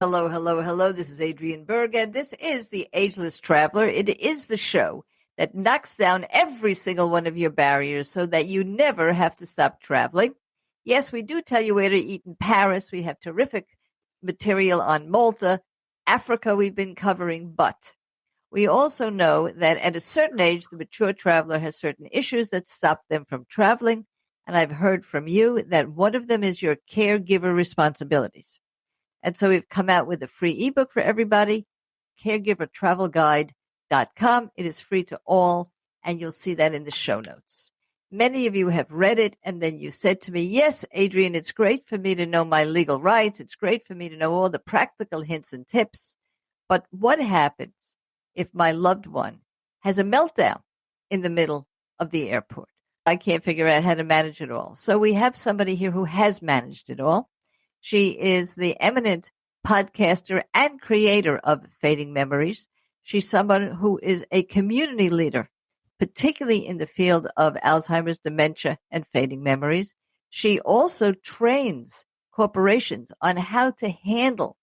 Hello, hello, hello. This is Adriane Berg, and this is The Ageless Traveler. It is the show that knocks down every single one of your barriers so that you never have to stop traveling. Yes, we do tell you where to eat in Paris. We have terrific material on Malta. Africa we've been covering, but we also know that at a certain age, the mature traveler has certain issues that stop them from traveling. And I've heard from you that one of them is your caregiver responsibilities. And so we've come out with a free ebook for everybody, caregivertravelguide.com. It is free to all, and you'll see that in the show notes. Many of you have read it, and then you said to me, yes, Adriane, it's great for me to know my legal rights. It's great for me to know all the practical hints and tips. But what happens if my loved one has a meltdown in the middle of the airport? I can't figure out how to manage it all. So we have somebody here who has managed it all. She is the eminent podcaster and creator of Fading Memories. She's someone who is a community leader, particularly in the field of Alzheimer's, dementia, and fading memories. She also trains corporations on how to handle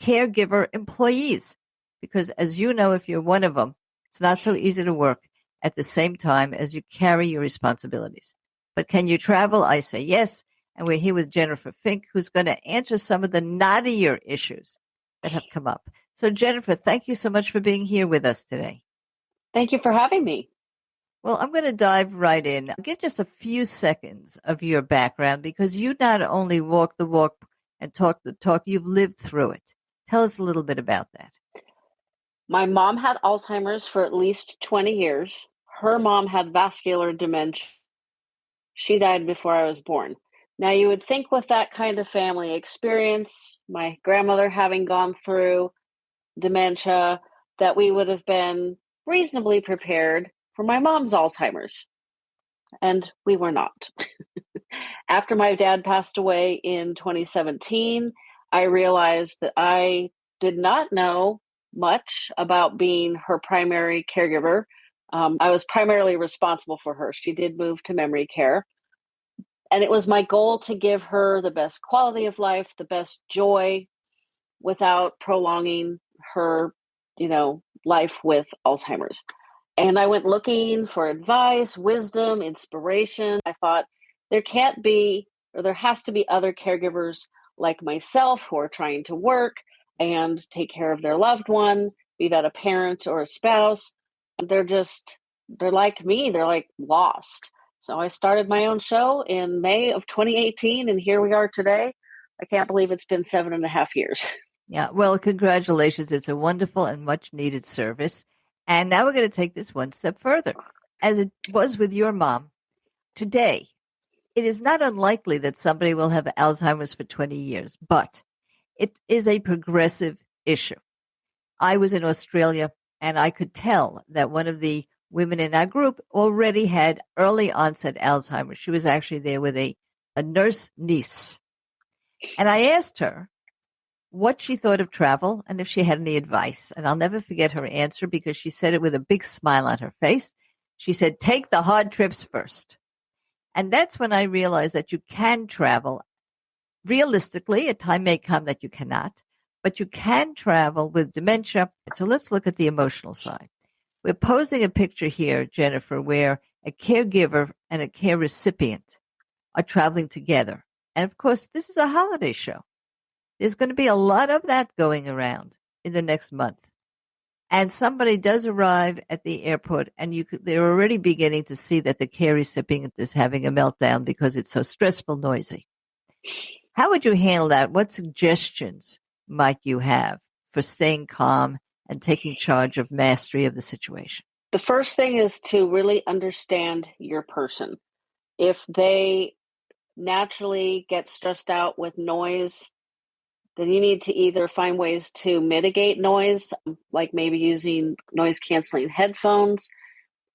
caregiver employees, because as you know, if you're one of them, it's not so easy to work at the same time as you carry your responsibilities. But can you travel? I say yes. And we're here with Jennifer Fink, who's going to answer some of the knottier issues that have come up. So, Jennifer, thank you so much for being here with us today. Thank you for having me. Well, I'm going to dive right in. I'll give just a few seconds of your background because you not only walk the walk and talk the talk, you've lived through it. Tell us a little bit about that. My mom had Alzheimer's for at least 20 years. Her mom had vascular dementia. She died before I was born. Now, you would think with that kind of family experience, my grandmother having gone through dementia, that we would have been reasonably prepared for my mom's Alzheimer's. And we were not. After my dad passed away in 2017, I realized that I did not know much about being her primary caregiver. I was primarily responsible for her. She did move to memory care. And it was my goal to give her the best quality of life, the best joy, without prolonging her, life with Alzheimer's. And I went looking for advice, wisdom, inspiration. I thought there can't be, or there has to be other caregivers like myself who are trying to work and take care of their loved one, be that a parent or a spouse. They're like me. They're like lost. So I started my own show in May of 2018, and here we are today. I can't believe it's been 7.5 years. Yeah, well, congratulations. It's a wonderful and much needed service. And now we're going to take this one step further. As it was with your mom, today, it is not unlikely that somebody will have Alzheimer's for 20 years, but it is a progressive issue. I was in Australia, and I could tell that one of the women in our group already had early onset Alzheimer's. She was actually there with a nurse niece. And I asked her what she thought of travel and if she had any advice. And I'll never forget her answer because she said it with a big smile on her face. She said, take the hard trips first. And that's when I realized that you can travel. Realistically, a time may come that you cannot, but you can travel with dementia. So let's look at the emotional side. We're posing a picture here, Jennifer, where a caregiver and a care recipient are traveling together. And of course, this is a holiday show. There's going to be a lot of that going around in the next month. And somebody does arrive at the airport, and they're already beginning to see that the care recipient is having a meltdown because it's so stressful, noisy. How would you handle that? What suggestions might you have for staying calm and taking charge of mastery of the situation? The first thing is to really understand your person. If they naturally get stressed out with noise, then you need to either find ways to mitigate noise, like maybe using noise-canceling headphones,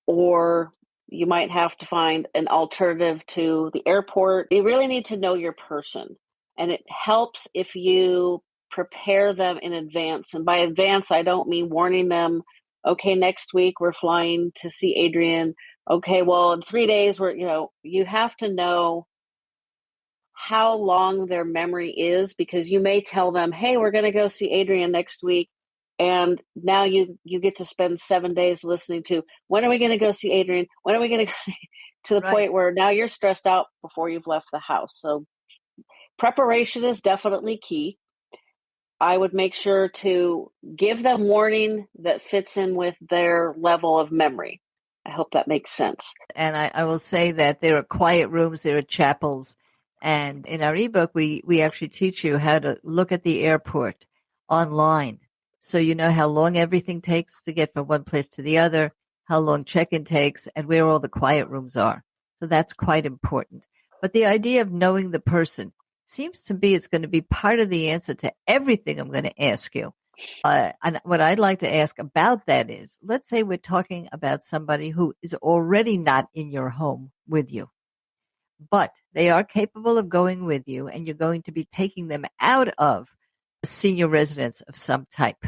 or you might have to find an alternative to the airport. You really need to know your person, and it helps if you prepare them in advance. And by advance, I don't mean warning them, okay, next week we're flying to see Adriane. Okay, well, in 3 days, you have to know how long their memory is, because you may tell them, hey, we're going to go see Adriane next week. And now you get to spend 7 days listening to, when are we going to go see Adriane? When are we going to go see, to the point where now you're stressed out before you've left the house. So preparation is definitely key. I would make sure to give them warning that fits in with their level of memory. I hope that makes sense. And I will say that there are quiet rooms, there are chapels. And in our ebook, we actually teach you how to look at the airport online. So you know how long everything takes to get from one place to the other, how long check-in takes, and where all the quiet rooms are. So that's quite important. But the idea of knowing the person seems to be it's going to be part of the answer to everything I'm going to ask you. And what I'd like to ask about that is, let's say we're talking about somebody who is already not in your home with you, but they are capable of going with you, and you're going to be taking them out of a senior residence of some type.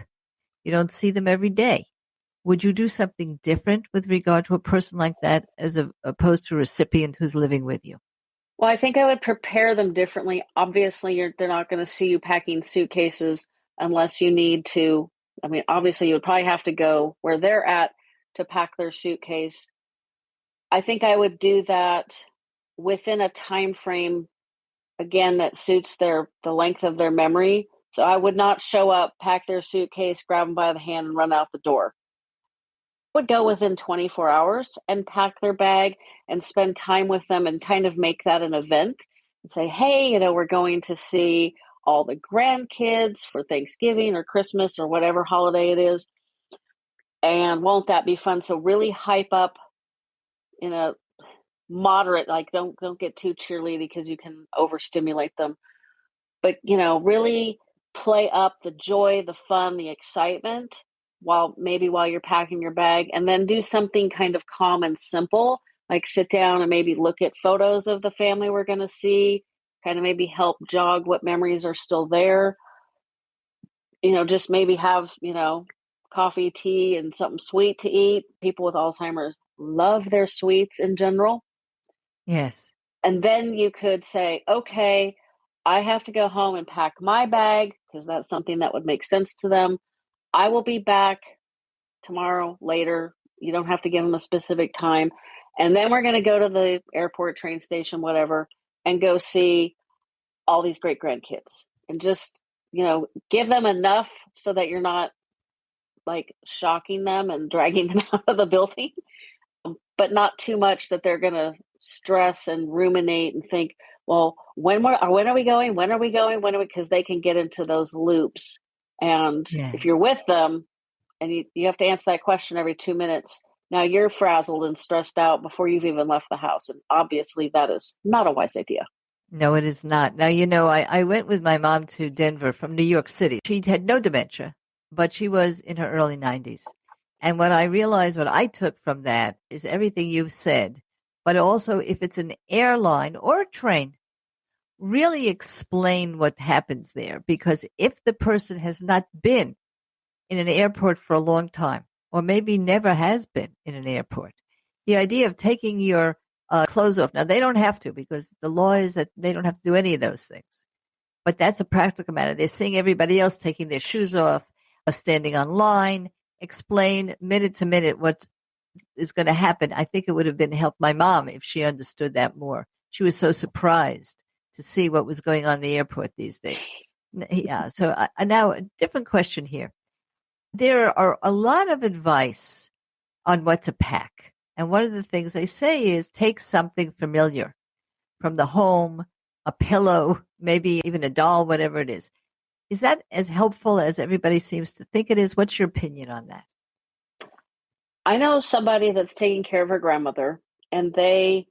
You don't see them every day. Would you do something different with regard to a person like that as opposed to a recipient who's living with you? Well, I think I would prepare them differently. Obviously, they're not going to see you packing suitcases unless you need to. I mean, obviously, you would probably have to go where they're at to pack their suitcase. I think I would do that within a time frame, again, that suits the length of their memory. So I would not show up, pack their suitcase, grab them by the hand, and run out the door. Would go within 24 hours and pack their bag and spend time with them and kind of make that an event and say, hey, we're going to see all the grandkids for Thanksgiving or Christmas or whatever holiday it is. And won't that be fun? So really hype up in a moderate, like don't get too cheerleady because you can overstimulate them. But, really play up the joy, the fun, the excitement while you're packing your bag, and then do something kind of calm and simple, like sit down and maybe look at photos of the family we're going to see, kind of maybe help jog what memories are still there. Just maybe have, coffee, tea, and something sweet to eat. People with Alzheimer's love their sweets in general. Yes. And then you could say, okay, I have to go home and pack my bag because that's something that would make sense to them. I will be back tomorrow later. You don't have to give them a specific time. And then we're going to go to the airport, train station, whatever, and go see all these great grandkids. And just, give them enough so that you're not like shocking them and dragging them out of the building, but not too much that they're going to stress and ruminate and think, well, when are we going? When are we going? Because they can get into those loops. And if you're with them and you have to answer that question every 2 minutes, now you're frazzled and stressed out before you've even left the house. And obviously that is not a wise idea. No, it is not. Now, I went with my mom to Denver from New York City. She had no dementia, but she was in her early 90s. And what I took from that is everything you've said, but also if it's an airline or a train, really explain what happens there. Because if the person has not been in an airport for a long time, or maybe never has been in an airport, the idea of taking your clothes off. Now, they don't have to, because the law is that they don't have to do any of those things. But that's a practical matter. They're seeing everybody else taking their shoes off, standing on line, explain minute to minute what is going to happen. I think it would have helped my mom if she understood that more. She was so surprised to see what was going on in the airport these days. Yeah. So now a different question here. There are a lot of advice on what to pack. And one of the things they say is take something familiar from the home, a pillow, maybe even a doll, whatever it is. Is that as helpful as everybody seems to think it is? What's your opinion on that? I know somebody that's taking care of her grandmother, and they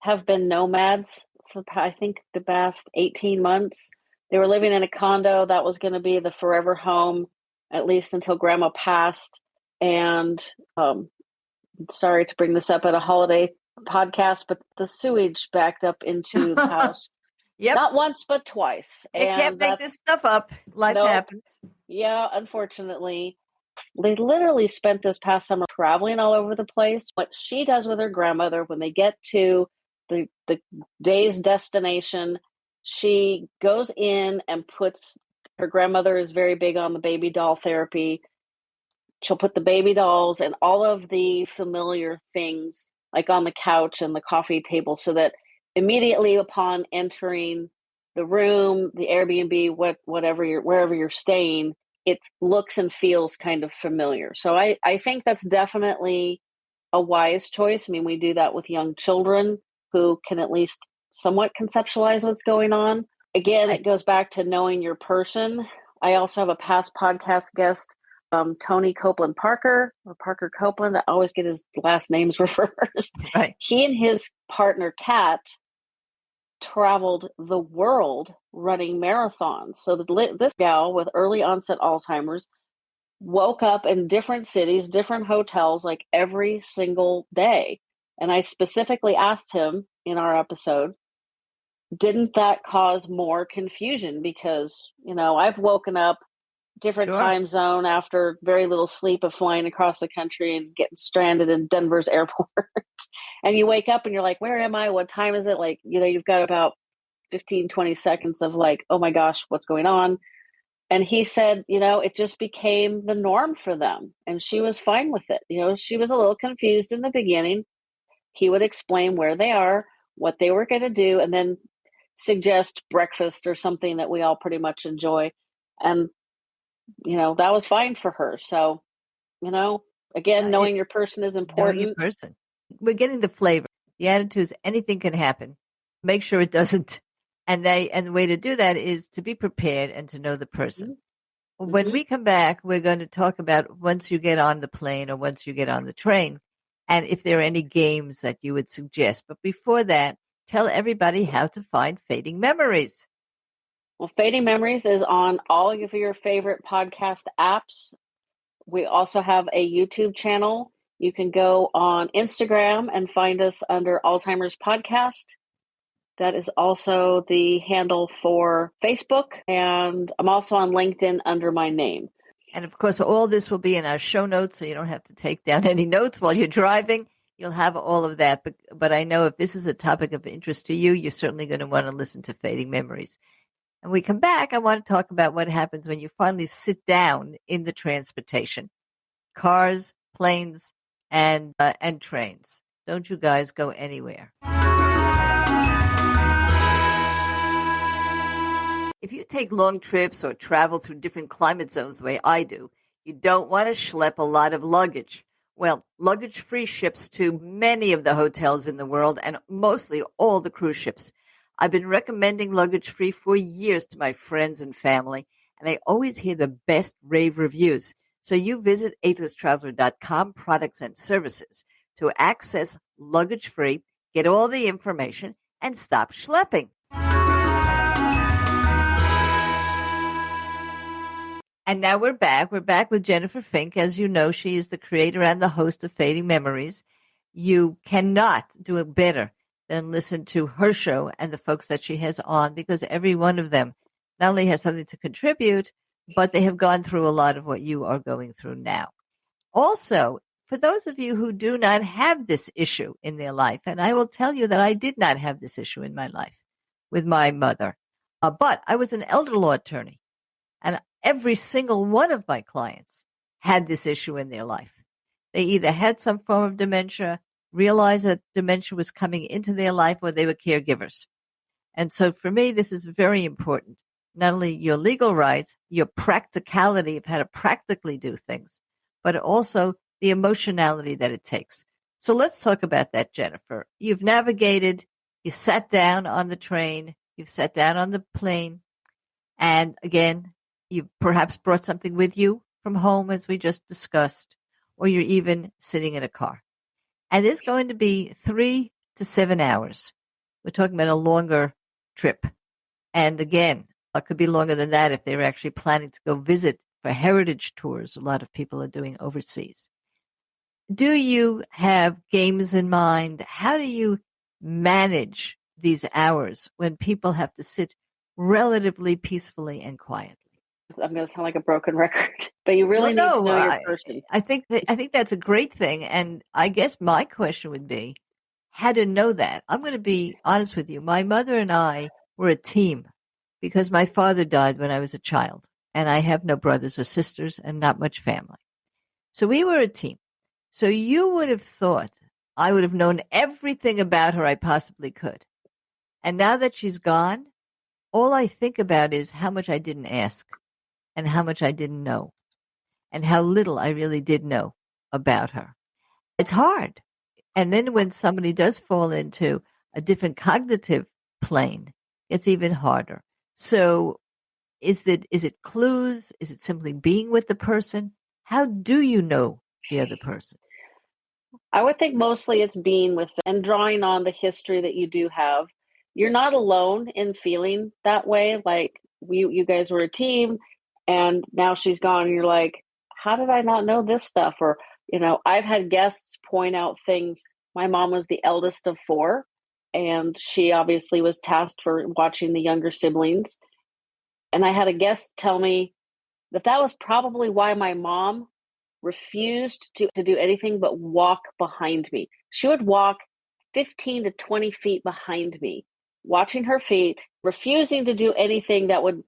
have been nomads for, I think, the past 18 months. They were living in a condo that was going to be the forever home, at least until grandma passed. And sorry to bring this up at a holiday podcast, but the sewage backed up into the house. Yep. Not once, but twice. They can't make this stuff up. Life happens. Yeah, unfortunately. They literally spent this past summer traveling all over the place. What she does with her grandmother when they get to the day's destination, She goes in and puts, her grandmother is very big on the baby doll therapy. She'll put the baby dolls and all of the familiar things like on the couch and the coffee table, so that immediately upon entering the room, the Airbnb, wherever you're staying, it looks and feels kind of familiar. So I think that's definitely a wise choice. I mean, we do that with young children who can at least somewhat conceptualize what's going on. Again, it goes back to knowing your person. I also have a past podcast guest, Tony Copeland Parker, or Parker Copeland. I always get his last names reversed. Right. He and his partner, Kat, traveled the world running marathons. So this gal with early onset Alzheimer's woke up in different cities, different hotels, like every single day. And I specifically asked him in our episode, didn't that cause more confusion? Because, I've woken up different time zone after very little sleep of flying across the country and getting stranded in Denver's airport. And you wake up and you're like, where am I? What time is it? Like, you've got about 15, 20 seconds of like, oh my gosh, what's going on? And he said, it just became the norm for them. And she was fine with it. She was a little confused in the beginning. He would explain where they are, what they were going to do, and then suggest breakfast or something that we all pretty much enjoy. And, that was fine for her. So, again, knowing your person is important. Knowing your person. We're getting the flavor. The attitude is anything can happen. Make sure it doesn't. And the way to do that is to be prepared and to know the person. Mm-hmm. When we come back, we're going to talk about once you get on the plane or once you get on the train, and if there are any games that you would suggest. But before that, tell everybody how to find Fading Memories. Well, Fading Memories is on all of your favorite podcast apps. We also have a YouTube channel. You can go on Instagram and find us under Alzheimer's Podcast. That is also the handle for Facebook. And I'm also on LinkedIn under my name. And of course, all this will be in our show notes, so you don't have to take down any notes while you're driving. You'll have all of that. But I know if this is a topic of interest to you, you're certainly going to want to listen to Fading Memories. And we come back, I want to talk about what happens when you finally sit down in the transportation. Cars, planes, and trains. Don't you guys go anywhere. If you take long trips or travel through different climate zones the way I do, you don't want to schlep a lot of luggage. Well, luggage-free ships to many of the hotels in the world and mostly all the cruise ships. I've been recommending luggage-free for years to my friends and family, and I always hear the best rave reviews. So you visit agelesstraveler.com products and services to access luggage-free, get all the information, and stop schlepping. And now we're back. We're back with Jennifer Fink. As you know, she is the creator and the host of Fading Memories. You cannot do it better than listen to her show and the folks that she has on, because every one of them not only has something to contribute, but they have gone through a lot of what you are going through now. Also, for those of you who do not have this issue in their life, and I will tell you that I did not have this issue in my life with my mother, but I was an elder law attorney, and every single one of my clients had this issue in their life. They either had some form of dementia, realized that dementia was coming into their life, or they were caregivers. And so for me, this is very important. Not only your legal rights, your practicality of how to practically do things, but also the emotionality that it takes. So let's talk about that, Jennifer. You've navigated, you sat down on the train, you've sat down on the plane, and again, you perhaps brought something with you from home, as we just discussed, or you're even sitting in a car. And there's going to be 3 to 7 hours. We're talking about a longer trip. And again, it could be longer than that if they were actually planning to go visit for heritage tours. A lot of people are doing overseas. Do you have games in mind? How do you manage these hours when people have to sit relatively peacefully and quietly? I'm going to sound like a broken record, but you really need to know your person. I think that's a great thing. And I guess my question would be how to know that. I'm going to be honest with you. My mother and I were a team because my father died when I was a child, and I have no brothers or sisters and not much family. So we were a team. So you would have thought I would have known everything about her I possibly could. And now that she's gone, all I think about is how much I didn't ask and how much I didn't know and how little I really did know about her. It's hard. And then when somebody does fall into a different cognitive plane, it's even harder. So is it clues? Is it simply being with the person? How do you know the other person? I would think mostly it's being with them and drawing on the history that you do have. You're not alone in feeling that way. Like you guys were a team and now she's gone and you're like, how did I not know this stuff? Or, I've had guests point out things. My mom was the eldest of four, and she obviously was tasked for watching the younger siblings. And I had a guest tell me that was probably why my mom refused to do anything but walk behind me. She would walk 15 to 20 feet behind me, watching her feet, refusing to do anything that would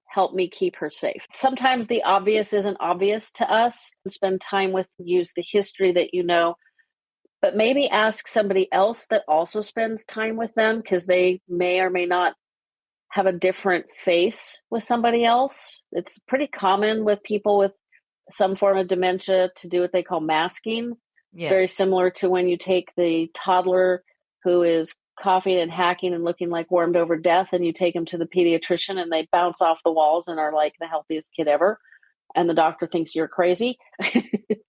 help me keep her safe. Sometimes the obvious isn't obvious to us. Spend time with, use the history that you know, but maybe ask somebody else that also spends time with them, because they may or may not have a different face with somebody else. It's pretty common with people with some form of dementia to do what they call masking. It's Yes. very similar to when you take the toddler who is coughing and hacking and looking like warmed over death, and you take them to the pediatrician and they bounce off the walls and are like the healthiest kid ever, and the doctor thinks you're crazy.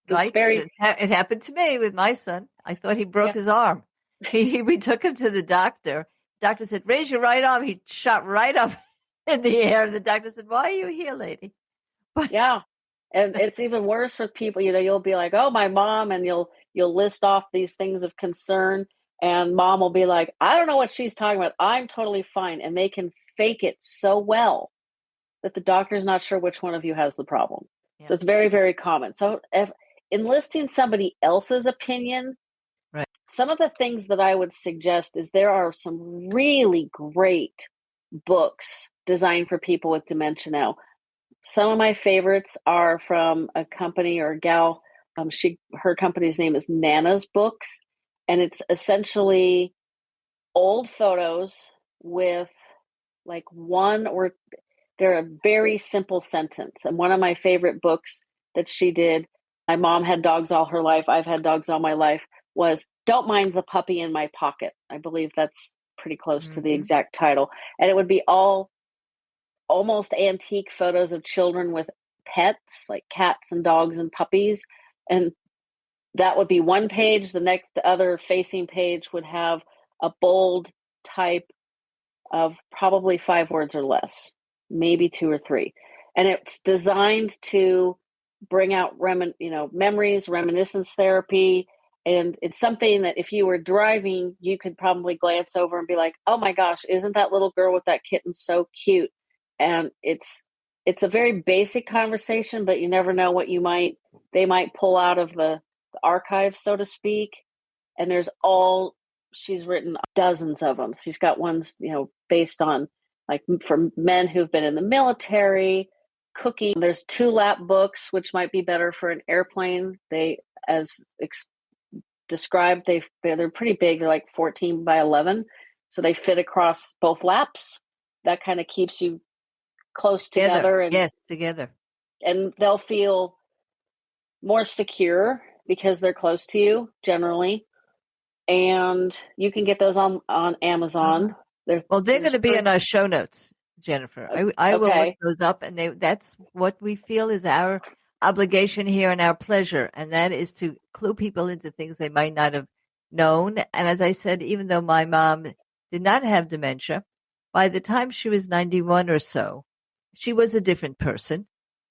Right. It happened to me with my son. I thought he broke his arm. We took him to the doctor. The doctor said, raise your right arm. He shot right up in the air. The doctor said, why are you here, lady? But yeah. And it's even worse with people, you'll be like, oh, my mom, and you'll list off these things of concern, and mom will be like, I don't know what she's talking about. I'm totally fine. And they can fake it so well that the doctor's not sure which one of you has the problem. Yeah. So it's very, very common. So if enlisting somebody else's opinion, right. Some of the things that I would suggest is there are some really great books designed for people with dementia now. Some of my favorites are from a company or a gal. Her company's name is Nana's Books, and it's essentially old photos with like they're a very simple sentence. And one of my favorite books that she did, my mom had dogs all her life, I've had dogs all my life, was Don't Mind the Puppy in My Pocket. I believe that's pretty close to the exact title. And it would be all almost antique photos of children with pets, like cats and dogs and puppies. And that would be one page. The other facing page would have a bold type of probably 5 words or less, maybe 2 or 3. And it's designed to bring out memories, reminiscence therapy. And it's something that if you were driving, you could probably glance over and be like, oh my gosh, isn't that little girl with that kitten so cute? And it's a very basic conversation, but you never know what they might pull out of the archive, so to speak. And she's written dozens of them. She's got ones, based on like for men who've been in the military, cooking. There's 2-lap books, which might be better for an airplane. They, as described, they're pretty big. They're like 14 by 11. So they fit across both laps. That kind of keeps you close together. And yes, together. And they'll feel more secure because they're close to you generally. And you can get those on Amazon. They're going to be in our show notes, Jennifer. I will look those up, and that's what we feel is our obligation here and our pleasure, and that is to clue people into things they might not have known. And as I said, even though my mom did not have dementia, by the time she was 91 or so, she was a different person.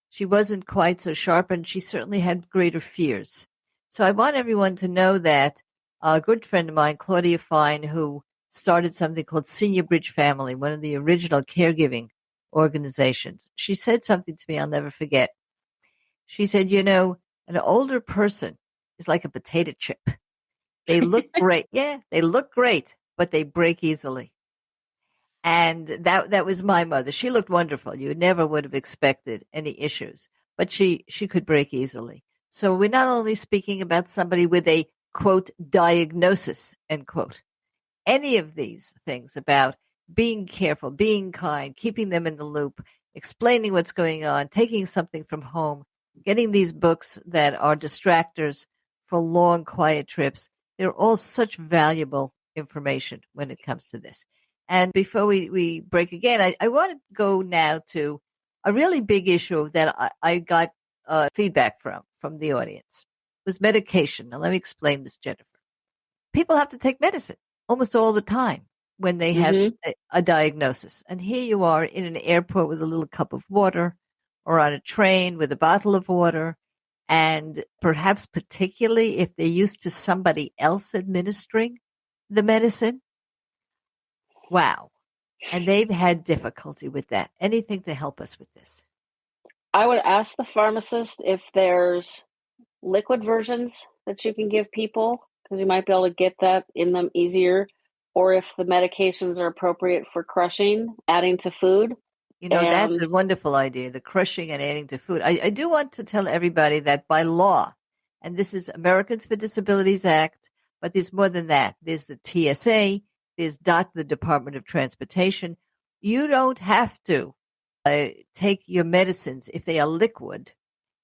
She wasn't quite so sharp, and she certainly had greater fears. So I want everyone to know that a good friend of mine, Claudia Fine, who started something called Senior Bridge Family, one of the original caregiving organizations, she said something to me I'll never forget. She said, an older person is like a potato chip. They look great. Yeah, they look great, but they break easily. And that was my mother. She looked wonderful. You never would have expected any issues, but she could break easily. So we're not only speaking about somebody with a quote diagnosis, end quote. Any of these things about being careful, being kind, keeping them in the loop, explaining what's going on, taking something from home, getting these books that are distractors for long, quiet trips. They're all such valuable information when it comes to this. And before we break again, I want to go now to a really big issue that I got feedback from the audience. It was medication. Now, let me explain this, Jennifer. People have to take medicine almost all the time when they have a diagnosis. And here you are in an airport with a little cup of water, or on a train with a bottle of water, and perhaps particularly if they're used to somebody else administering the medicine. Wow. And they've had difficulty with that. Anything to help us with this? I would ask the pharmacist if there's liquid versions that you can give people, because you might be able to get that in them easier, or if the medications are appropriate for crushing, adding to food. That's a wonderful idea, the crushing and adding to food. I do want to tell everybody that by law, and this is Americans with Disabilities Act, but there's more than that. There's the TSA, there's the Department of Transportation. You don't have to take your medicines, if they are liquid,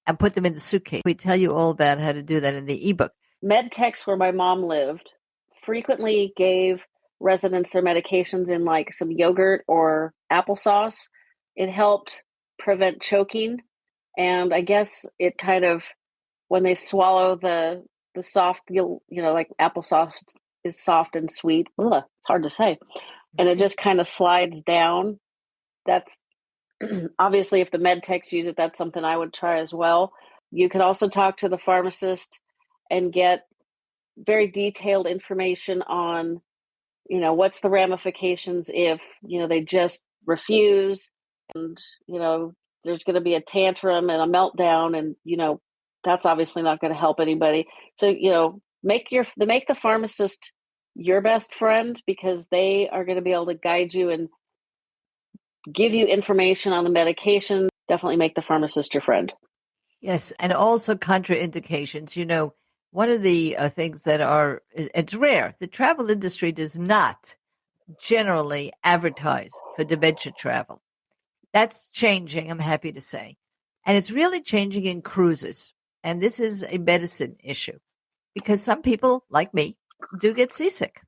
and put them in the suitcase. We tell you all about how to do that in the ebook. MedTechs, where my mom lived, frequently gave residents their medications in like some yogurt or applesauce. It helped prevent choking. And I guess it kind of, when they swallow the soft, like applesauce is soft and sweet. Ugh, it's hard to say. And it just kind of slides down. That's obviously, if the med techs use it, that's something I would try as well. You could also talk to the pharmacist and get very detailed information on, what's the ramifications if, they just refuse and, there's going to be a tantrum and a meltdown, and, that's obviously not going to help anybody. So, make the pharmacist your best friend, because they are going to be able to guide you and give you information on the medication. Definitely make the pharmacist your friend. Yes, and also contraindications. One of the things that it's rare. The travel industry does not generally advertise for dementia travel. That's changing, I'm happy to say. And it's really changing in cruises. And this is a medicine issue, because some people, like me, do get seasick.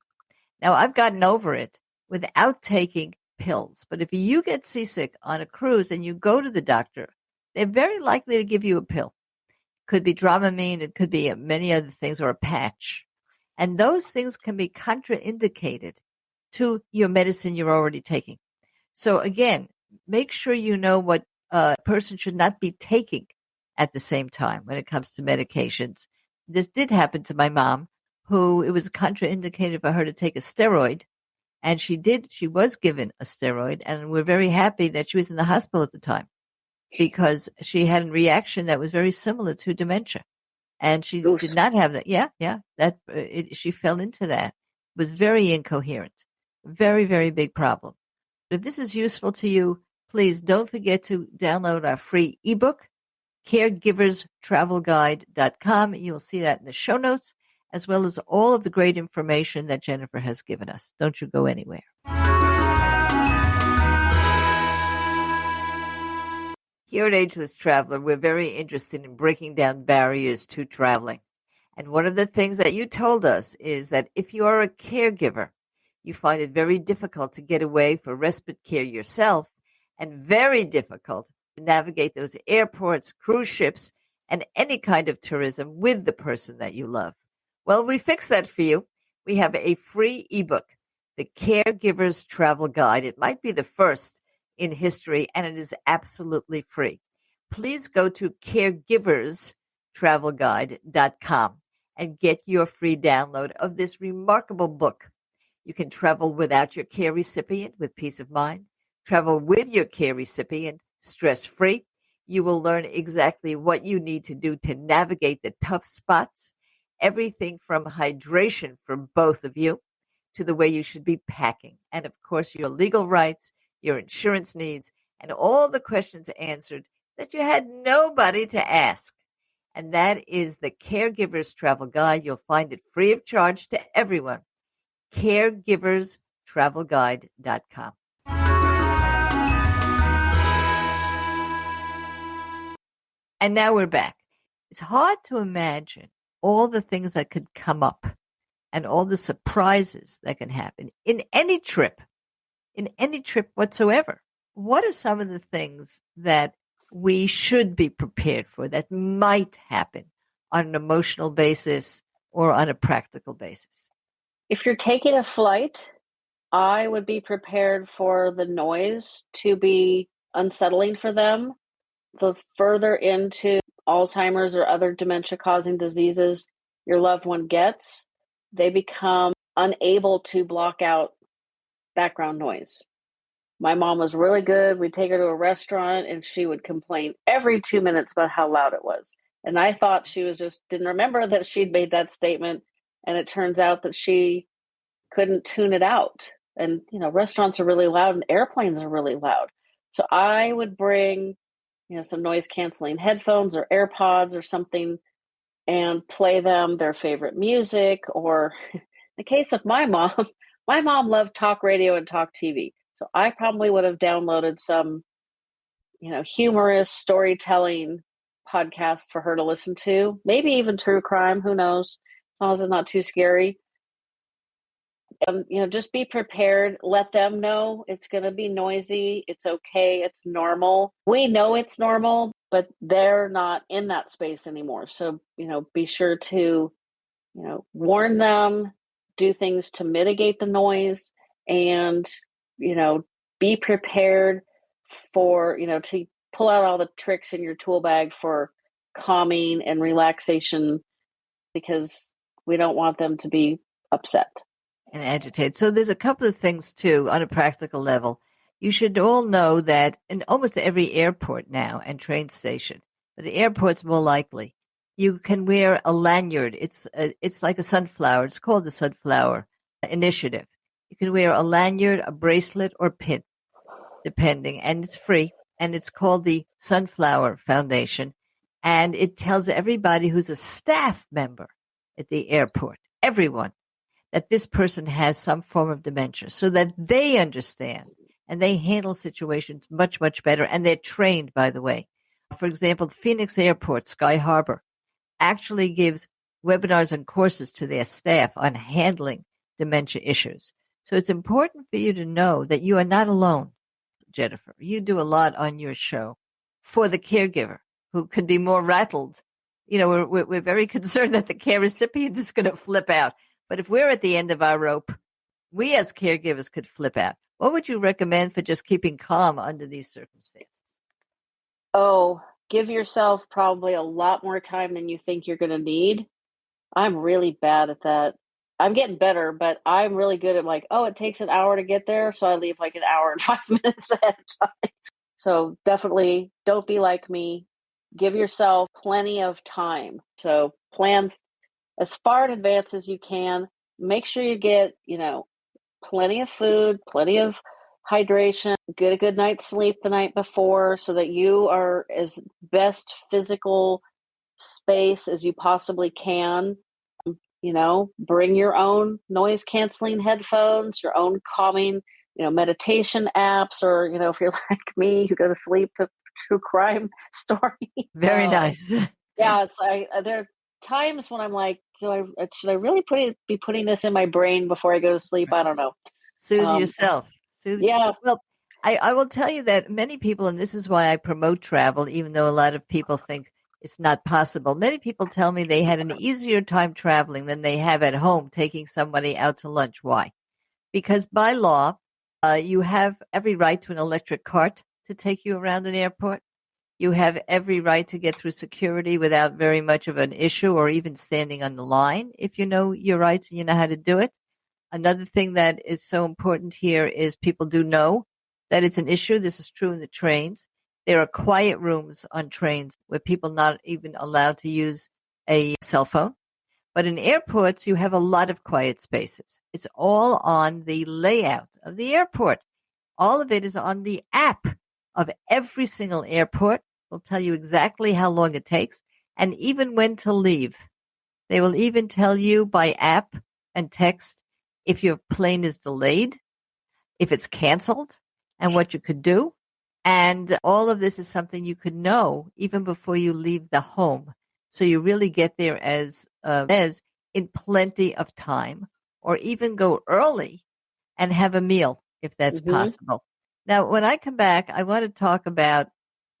Now, I've gotten over it without taking pills. But if you get seasick on a cruise and you go to the doctor, they're very likely to give you a pill. Could be Dramamine, it could be many other things, or a patch. And those things can be contraindicated to your medicine you're already taking. So again, make sure you know what a person should not be taking at the same time when it comes to medications. This did happen to my mom, who it was contraindicated for her to take a steroid. And she was given a steroid, and we're very happy that she was in the hospital at the time, because she had a reaction that was very similar to dementia. And she did not have that. Yeah. She fell into that. It was very incoherent. Very, very big problem. But if this is useful to you, please don't forget to download our free ebook, caregiverstravelguide.com. You'll see that in the show notes, as well as all of the great information that Jennifer has given us. Don't you go anywhere. Here at Ageless Traveler, we're very interested in breaking down barriers to traveling. And one of the things that you told us is that if you are a caregiver, you find it very difficult to get away for respite care yourself, and very difficult to navigate those airports, cruise ships, and any kind of tourism with the person that you love. Well, we fixed that for you. We have a free ebook, The Caregiver's Travel Guide. It might be the first in history, and it is absolutely free. Please go to caregiverstravelguide.com and get your free download of this remarkable book. You can travel without your care recipient with peace of mind, travel with your care recipient stress-free. You will learn exactly what you need to do to navigate the tough spots, everything from hydration for both of you to the way you should be packing. And of course, your legal rights, your insurance needs, and all the questions answered that you had nobody to ask. And that is the Caregiver's Travel Guide. You'll find it free of charge to everyone. Caregiverstravelguide.com. And now we're back. It's hard to imagine all the things that could come up and all the surprises that can happen in any trip whatsoever. What are some of the things that we should be prepared for that might happen on an emotional basis or on a practical basis? If you're taking a flight, I would be prepared for the noise to be unsettling for them. The further into Alzheimer's or other dementia-causing diseases your loved one gets, they become unable to block out background noise. My mom was really good. We'd take her to a restaurant and she would complain every 2 minutes about how loud it was. And I thought she was just didn't remember that she'd made that statement. And it turns out that she couldn't tune it out. And, restaurants are really loud and airplanes are really loud. So I would bring, some noise canceling headphones or AirPods or something and play them their favorite music. Or in the case of my mom loved talk radio and talk TV. So I probably would have downloaded some, humorous storytelling podcast for her to listen to, maybe even true crime, who knows, as long as it's not too scary. Just be prepared. Let them know it's going to be noisy. It's okay. It's normal. We know it's normal, but they're not in that space anymore. So, be sure to, warn them, do things to mitigate the noise, and, be prepared for, to pull out all the tricks in your tool bag for calming and relaxation, because we don't want them to be upset and agitated. So there's a couple of things too on a practical level. You should all know that in almost every airport now and train station, but the airport's more likely, you can wear a lanyard. It's like a sunflower. It's called the Sunflower Initiative. You can wear a lanyard, a bracelet, or pin, depending, and it's free. And it's called the Sunflower Foundation. And it tells everybody who's a staff member at the airport, everyone, that this person has some form of dementia so that they understand and they handle situations much, much better. And they're trained, by the way. For example, Phoenix Airport, Sky Harbor, actually gives webinars and courses to their staff on handling dementia issues. So it's important for you to know that you are not alone, Jennifer. You do a lot on your show for the caregiver who can be more rattled. We're very concerned that the care recipient is going to flip out. But if we're at the end of our rope, we as caregivers could flip out. What would you recommend for just keeping calm under these circumstances? Oh, give yourself probably a lot more time than you think you're going to need. I'm really bad at that. I'm getting better, but I'm really good at it takes an hour to get there. So I leave an hour and 5 minutes ahead of time. So definitely don't be like me. Give yourself plenty of time. So plan as far in advance as you can. Make sure you get, plenty of food, plenty of hydration, get a good night's sleep the night before so that you are as best physical space as you possibly can. Bring your own noise canceling headphones, your own calming, meditation apps, or, if you're like me, you go to sleep to true crime stories. Very nice. Yeah. There are times when I'm like, should I really be putting this in my brain before I go to sleep? I don't know. Soothe yourself. Yeah. Well, I will tell you that many people, and this is why I promote travel, even though a lot of people think it's not possible. Many people tell me they had an easier time traveling than they have at home taking somebody out to lunch. Why? Because by law, you have every right to an electric cart to take you around an airport. You have every right to get through security without very much of an issue or even standing on the line if you know your rights and you know how to do it. Another thing that is so important here is people do know that it's an issue. This is true in the trains. There are quiet rooms on trains where people not even allowed to use a cell phone. But in airports, you have a lot of quiet spaces. It's all on the layout of the airport. All of it is on the app of every single airport. Will tell you exactly how long it takes and even when to leave. They will even tell you by app and text if your plane is delayed, if it's canceled, and what you could do. And all of this is something you could know even before you leave the home. So you really get there as in plenty of time, or even go early and have a meal if that's possible. Now, when I come back, I want to talk about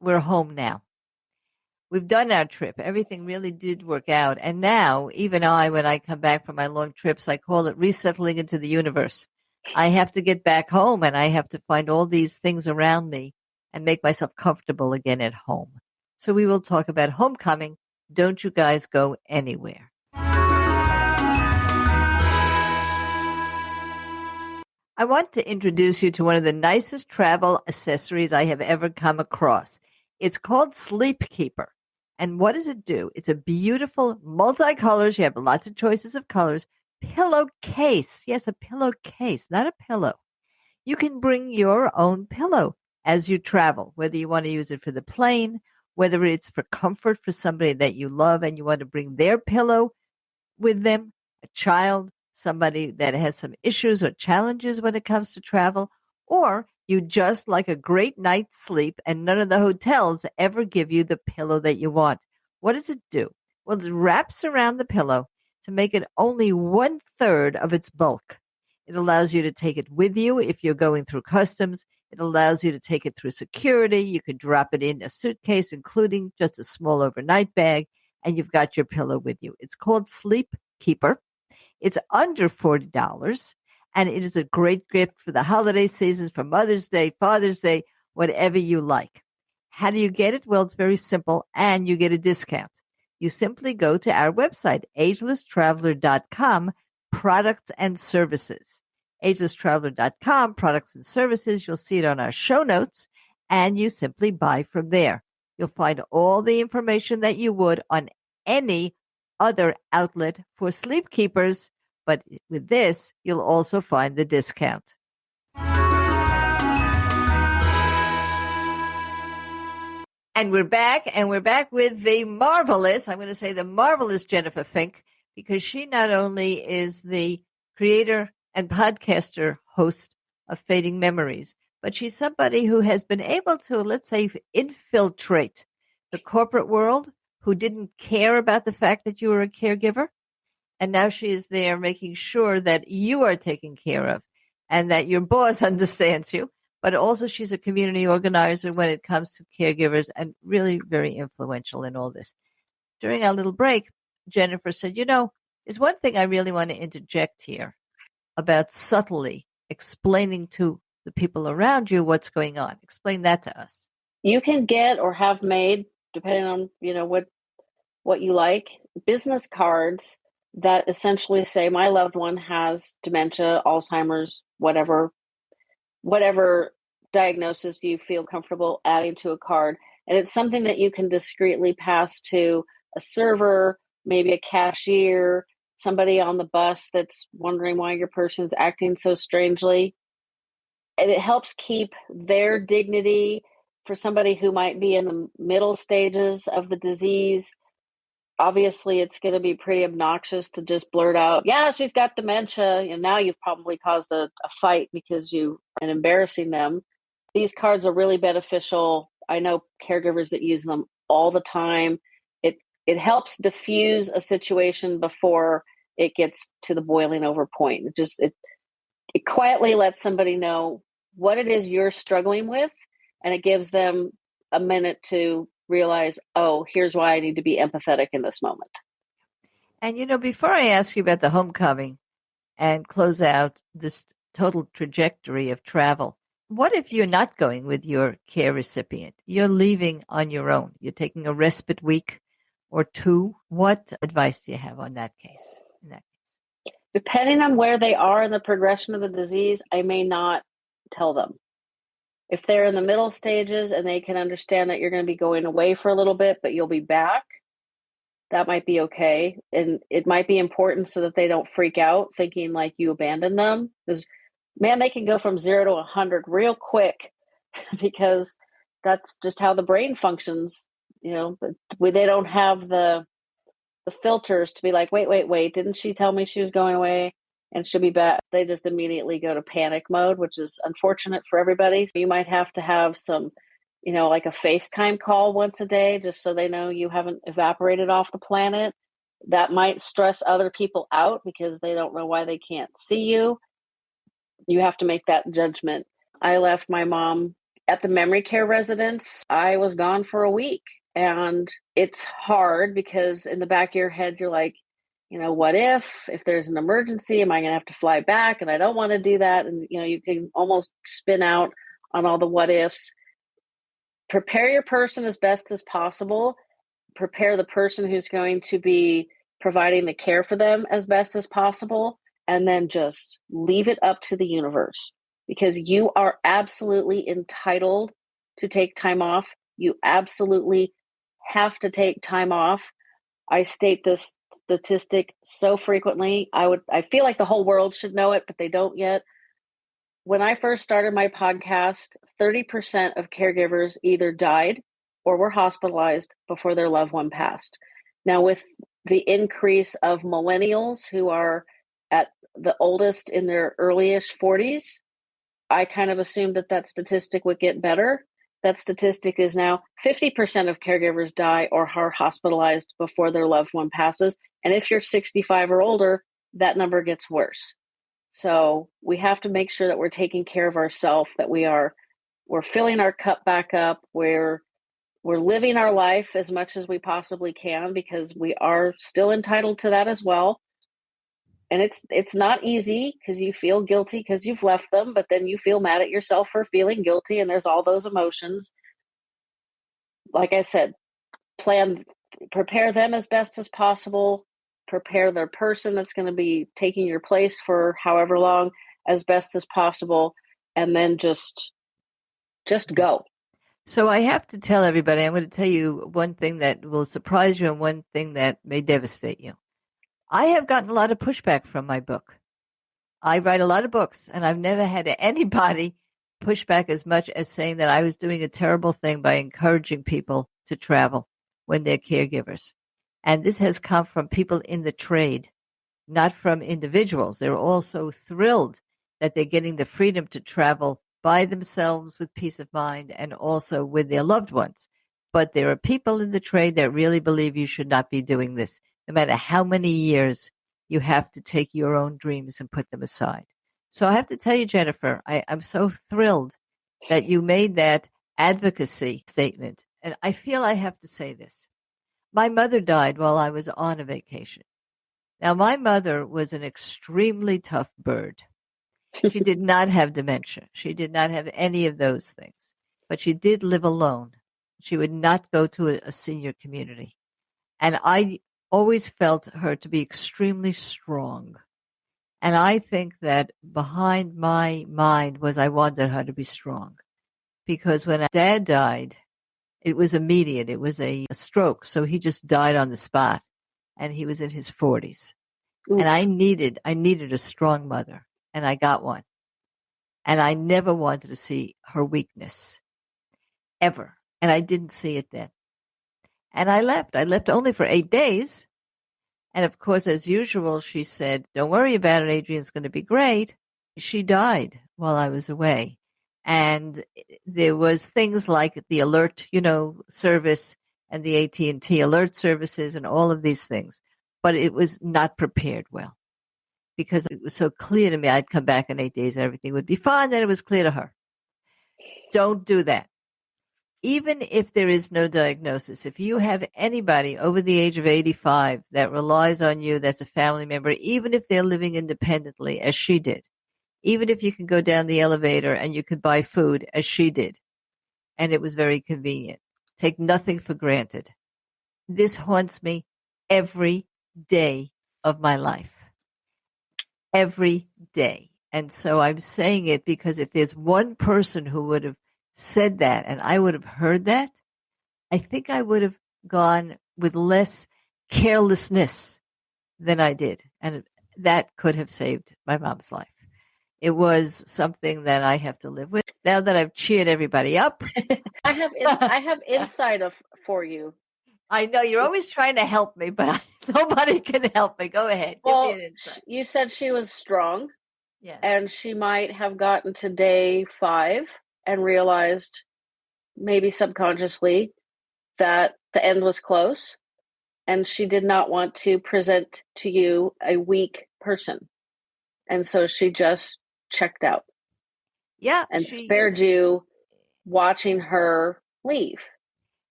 we're home now. We've done our trip. Everything really did work out. And now, even when I come back from my long trips, I call it resettling into the universe. I have to get back home and I have to find all these things around me and make myself comfortable again at home. So we will talk about homecoming. Don't you guys go anywhere. I want to introduce you to one of the nicest travel accessories I have ever come across. It's called Sleep Keeper. And what does it do? It's a beautiful multicolors. You have lots of choices of colors. Pillowcase. Yes, a pillowcase, not a pillow. You can bring your own pillow as you travel, whether you want to use it for the plane, whether it's for comfort for somebody that you love and you want to bring their pillow with them, a child, somebody that has some issues or challenges when it comes to travel, or you just like a great night's sleep and none of the hotels ever give you the pillow that you want. What does it do? Well, it wraps around the pillow to make it only 1/3 of its bulk. It allows you to take it with you if you're going through customs. It allows you to take it through security. You could drop it in a suitcase, including just a small overnight bag, and you've got your pillow with you. It's called Sleep Keeper. It's under $40, and it is a great gift for the holiday seasons, for Mother's Day, Father's Day, whatever you like. How do you get it? Well, it's very simple, and you get a discount. You simply go to our website, agelesstraveler.com, products and services. agelesstraveler.com, products and services. You'll see it on our show notes, and you simply buy from there. You'll find all the information that you would on any other outlet for sleep keepers, but with this, you'll also find the discount. And we're back with the marvelous, I'm going to say the marvelous Jennifer Fink, because she not only is the creator and podcaster host of Fading Memories, but she's somebody who has been able to, let's say, infiltrate the corporate world, who didn't care about the fact that you were a caregiver. And now she is there making sure that you are taken care of and that your boss understands you. But also she's a community organizer when it comes to caregivers and really very influential in all this. During our little break, Jennifer said, there's one thing I really want to interject here about subtly explaining to the people around you what's going on. Explain that to us. You can get or have made, depending on, what you like, business cards that essentially say my loved one has dementia, Alzheimer's, whatever diagnosis you feel comfortable adding to a card. And it's something that you can discreetly pass to a server, maybe a cashier, somebody on the bus that's wondering why your person's acting so strangely. And it helps keep their dignity. For somebody who might be in the middle stages of the disease, obviously it's going to be pretty obnoxious to just blurt out, yeah, she's got dementia, and now you've probably caused a fight because and embarrassing them. These cards are really beneficial. I know caregivers that use them all the time. It helps diffuse a situation before it gets to the boiling over point. It quietly lets somebody know what it is you're struggling with, and it gives them a minute to realize, oh, here's why I need to be empathetic in this moment. And, before I ask you about the homecoming and close out this total trajectory of travel, what if you're not going with your care recipient? You're leaving on your own. You're taking a respite week or two. What advice do you have on that case? Depending on where they are in the progression of the disease, I may not tell them. If they're in the middle stages and they can understand that you're going to be going away for a little bit, but you'll be back, that might be okay. And it might be important so that they don't freak out thinking like you abandoned them. Because, man, they can go from 0 to 100 real quick because that's just how the brain functions. But they don't have the filters to be like, wait, didn't she tell me she was going away and she'll be back? They just immediately go to panic mode, which is unfortunate for everybody. You might have to have some, like a FaceTime call once a day, just so they know you haven't evaporated off the planet. That might stress other people out because they don't know why they can't see you. You have to make that judgment. I left my mom at the memory care residence. I was gone for a week. And it's hard because in the back of your head, you're like, what if there's an emergency, am I going to have to fly back? And I don't want to do that. And, you can almost spin out on all the what ifs. Prepare your person as best as possible. Prepare the person who's going to be providing the care for them as best as possible. And then just leave it up to the universe, because you are absolutely entitled to take time off. You absolutely have to take time off. I state this statistic so frequently. I feel like the whole world should know it, but they don't yet. When I first started my podcast, 30% of caregivers either died or were hospitalized before their loved one passed. Now, with the increase of millennials who are at the oldest in their early-ish 40s, I kind of assumed that statistic would get better. That statistic is now 50% of caregivers die or are hospitalized before their loved one passes. And if you're 65 or older, that number gets worse. So we have to make sure that we're taking care of ourselves, that we're filling our cup back up, we're living our life as much as we possibly can, because we are still entitled to that as well. And it's not easy because you feel guilty because you've left them, but then you feel mad at yourself for feeling guilty, and there's all those emotions. Like I said, prepare them as best as possible, prepare the person that's going to be taking your place for however long as best as possible, and then just go. So I have to tell everybody, I'm going to tell you one thing that will surprise you and one thing that may devastate you. I have gotten a lot of pushback from my book. I write a lot of books, and I've never had anybody push back as much as saying that I was doing a terrible thing by encouraging people to travel when they're caregivers. And this has come from people in the trade, not from individuals. They're also thrilled that they're getting the freedom to travel by themselves with peace of mind and also with their loved ones. But there are people in the trade that really believe you should not be doing this. No matter how many years, you have to take your own dreams and put them aside. So I have to tell you, Jennifer, I'm so thrilled that you made that advocacy statement. And I feel I have to say this. My mother died while I was on a vacation. Now, my mother was an extremely tough bird. She did not have dementia. She did not have any of those things. But she did live alone. She would not go to a senior community. And I always felt her to be extremely strong. And I think that behind my mind was I wanted her to be strong. Because when Dad died, it was immediate. It was a stroke. So he just died on the spot. And he was in his 40s. Ooh. And I needed a strong mother. And I got one. And I never wanted to see her weakness. Ever. And I didn't see it then. And I left. I left only for 8 days. And of course, as usual, she said, "Don't worry about it, Adriane's going to be great." She died while I was away. And there was things like the alert, service and the AT&T alert services and all of these things. But it was not prepared well. Because it was so clear to me I'd come back in 8 days and everything would be fine. Then it was clear to her. Don't do that. Even if there is no diagnosis, if you have anybody over the age of 85 that relies on you, that's a family member, even if they're living independently, as she did, even if you can go down the elevator and you could buy food, as she did, and it was very convenient, take nothing for granted. This haunts me every day of my life. Every day. And so I'm saying it because if there's one person who would have said that and I would have heard that, I think I would have gone with less carelessness than I did. And that could have saved my mom's life. It was something that I have to live with. Now that I've cheered everybody up. I have insight for you. I know you're always trying to help me, but nobody can help me. Go ahead. Well, give me an insight. You said she was strong. Yes. And she might have gotten to day 5 and realized, maybe subconsciously, that the end was close. And she did not want to present to you a weak person. And so she just checked out. Yeah. And spared you watching her leave.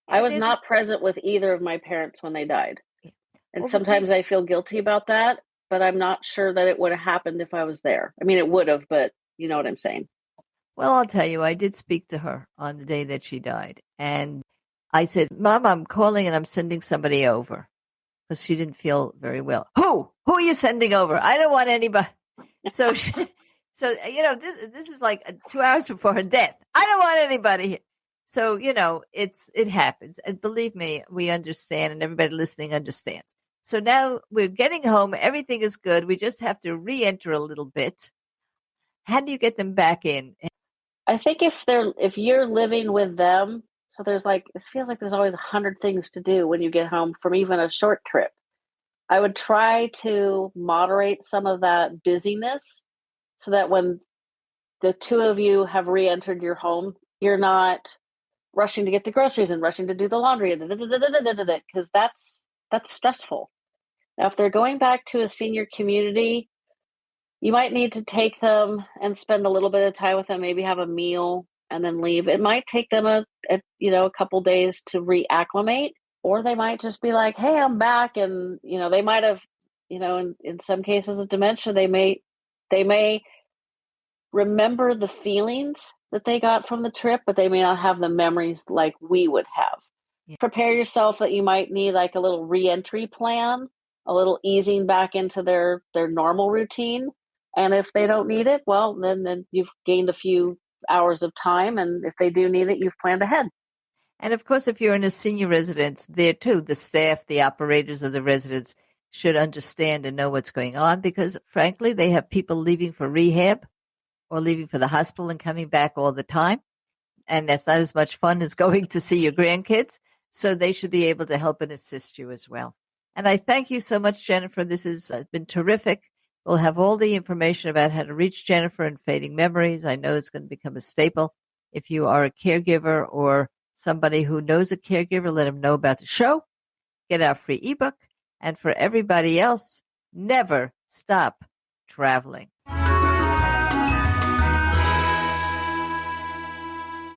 I was not present with either of my parents when they died. Yeah. And sometimes I feel guilty about that, but I'm not sure that it would have happened if I was there. I mean, it would have, but you know what I'm saying. Well, I'll tell you, I did speak to her on the day that she died. And I said, Mom, I'm calling and I'm sending somebody over. Because she didn't feel very well. Who are you sending over? I don't want anybody. So, this was like 2 hours before her death. I don't want anybody here. So, it happens. And believe me, we understand, and everybody listening understands. So now we're getting home. Everything is good. We just have to re-enter a little bit. How do you get them back in? I think if you're living with them, so it feels like there's always 100 things to do when you get home from even a short trip. I would try to moderate some of that busyness so that when the two of you have re-entered your home, you're not rushing to get the groceries and rushing to do the laundry, because that's stressful. Now, if they're going back to a senior community, you might need to take them and spend a little bit of time with them, maybe have a meal and then leave. It might take them a couple days to reacclimate, or they might just be like, hey, I'm back. And, they might have, in some cases of dementia, they may remember the feelings that they got from the trip, but they may not have the memories like we would have. Yeah. Prepare yourself that you might need like a little re-entry plan, a little easing back into their normal routine. And if they don't need it, well, then you've gained a few hours of time. And if they do need it, you've planned ahead. And of course, if you're in a senior residence, there too, the staff, the operators of the residence should understand and know what's going on, because frankly, they have people leaving for rehab or leaving for the hospital and coming back all the time. And that's not as much fun as going to see your grandkids. So they should be able to help and assist you as well. And I thank you so much, Jennifer. This has been terrific. We'll have all the information about how to reach Jennifer and Fading Memories. I know it's going to become a staple. If you are a caregiver or somebody who knows a caregiver, let them know about the show. Get our free ebook. And for everybody else, never stop traveling.